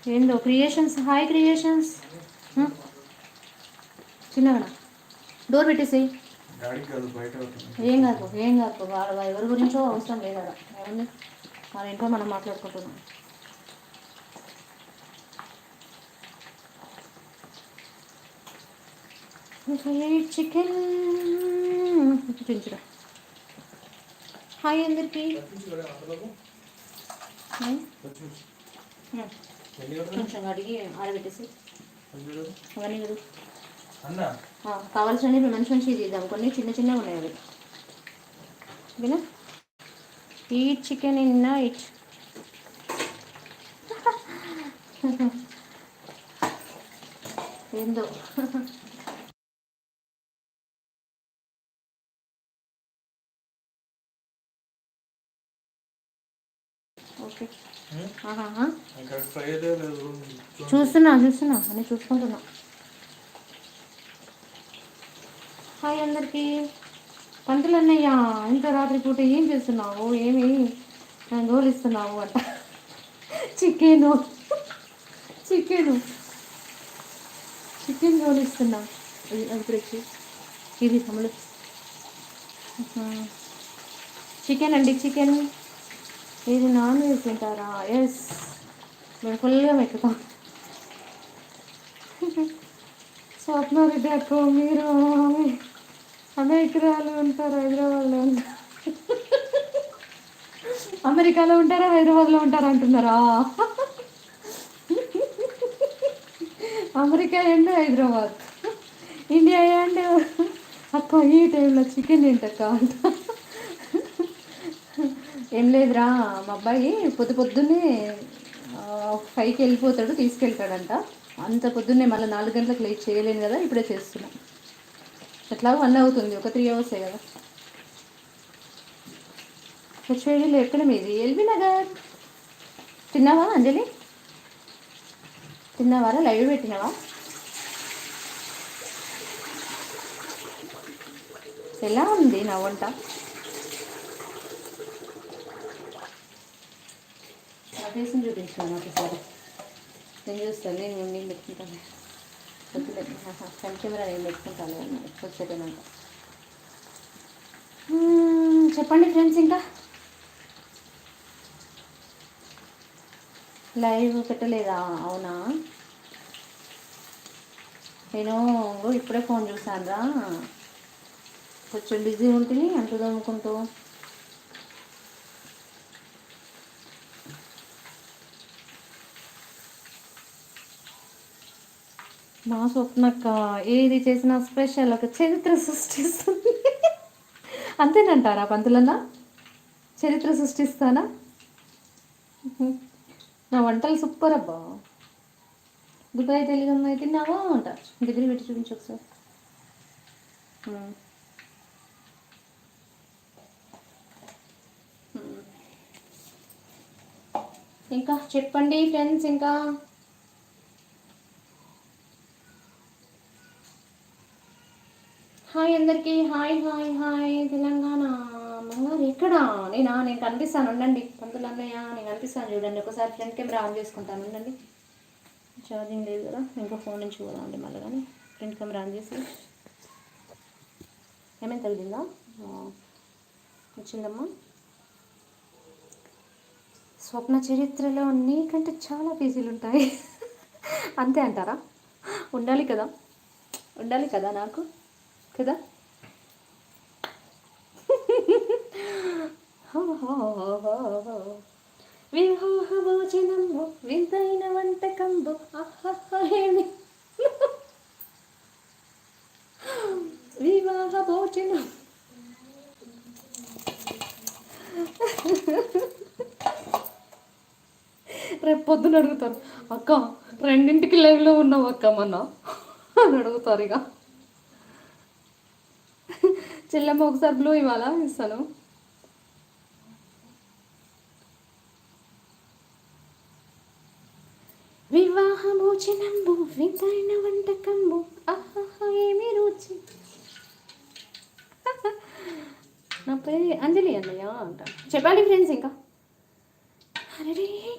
ఏందో creations. Hi creations. చిన్నగా door పెట్టేసేయి. ఏం కాదు ఏం కాదు, వాళ్ళ ఎవరి గురించో అవసరం లేదు అక్కడ. ఏముంది, మన ఇంట్లో మనం మాట్లాడుకుంటున్నాం. చికెన్ చూపించురా. హాయ్ అందరికి. కొంచెం అడిగి ఆడబెట్టేసి అవన్నీ కదా కావాల్సినవి మంచి మంచివి తీద్దాం. కొన్ని చిన్న చిన్నవి ఉన్నాయి అవి. ఓకేనా. Eat chicken in night. ఏందో ఓకే. చూస్తున్నా అని చూసుకుంటున్నా. హాయ్ అందరికీ. పంతులు అన్నయ్య, ఇంత రాత్రిపూట ఏం చేస్తున్నావు, ఏమి గోలిస్తున్నావు అంట. చికెను చికెను చికెన్ గోలిస్తున్నా. అది ఇది తమ్ముడు చికెన్ అండి, చికెన్. ఇది నాన్ వెజ్ తింటారా? ఎస్, మేము ఫుల్గా మెక్కుతాం. స్వప్నారెడ్డి అక్క, మీరు అమెరికాలో ఉంటారు, హైదరాబాద్లో ఉంటారు. అమెరికాలో ఉంటారా, హైదరాబాద్లో ఉంటారా అంటున్నారా? America and Hyderabad, India and. అక్క ఈ టైంలో చికెన్ తింటక్క అంట. ఏం లేదురా, మా అబ్బాయి పొద్దున్నే 5కి వెళ్ళిపోతాడు, తీసుకెళ్తాడంట. అంత పొద్దున్నే మళ్ళీ 4 గంటలకు లేట్ చేయలేను కదా, ఇప్పుడే చేస్తున్నాం. ఎట్లాగో 1 అవుతుంది, ఒక 3 అవర్సే కదా. హెచ్వైడీలో ఎక్కడ మీది? ఎల్బీ నగర్. తిన్నావా అంజలి? తిన్నావారా? లైవ్ పెట్టినావా? ఎలా ఉంది నా వంట? నా ఫేస్ని చూపించాను ఒకసారి. నేను చూస్తాను, నేను పెట్టుకుంటాను. కెమెరా నేను పెట్టుకుంటాను వచ్చేటేనంట. చెప్పండి ఫ్రెండ్స్. ఇంకా లైవ్ పెట్టలేదా? అవునా, నేను ఇప్పుడే ఫోన్ చూసాను రా, కొంచెం బిజీ ఉంటుంది అంటుదా అనుకుంటూ. మా స్వప్నక్క ఏది చేసినా స్పెషల్, ఒక చరిత్ర సృష్టిస్తుంది. అంతేనంటారా పంతులన్నా? చరిత్ర సృష్టిస్తానా? నా వంటలు సూపర్ అబ్బా. దుబాయ్ తెలుగు అమ్మాయి తిన్నావా అంట. దగ్గర పెట్టి చూపించు ఒకసారి. ఇంకా చెప్పండి ఫ్రెండ్స్. ఇంకా హాయ్ అందరికీ. Hi hi hi. తెలంగాణ మంగారు ఎక్కడా? నేను కనిపిస్తాను, ఉండండి. పంతులు అన్నయ్య నేను కనిపిస్తాను చూడండి. ఒకసారి ఫ్రంట్ కెమెరా ఆన్ చేసుకుంటాను, ఉండండి. ఛార్జింగ్ లేదు కదా, ఇంకో ఫోన్ నుంచి పోదామండి మళ్ళీ. కానీ ఫ్రంట్ కెమెరా ఆన్ చేసి. ఏమైనా తగిలిందా? వచ్చిందమ్మా. స్వప్న చరిత్రలో నీకంటే చాలా పేజీలు ఉంటాయి. అంతే అంటారా? ఉండాలి కదా నాకు కదా. వివాహ భోజనంబు వింతైన వంటకంబు. వివాహ భోజనం. రేపు పొద్దున అడుగుతారు, అక్క 2ంటికి లైవ్లో ఉన్నావు అక్క మొన్న అని అడుగుతారు. ఇక చెల్లెమ్మ ఒకసారి బ్లూ ఇవ్వాలా? ఇస్తాను. వివాహ భోజనంబు వింతైన వంటకంబు ఏమి రుచి. నా పేరు అంజలి అన్నయ్య అంట. చెప్పండి ఫ్రెండ్స్. ఇంకా అరే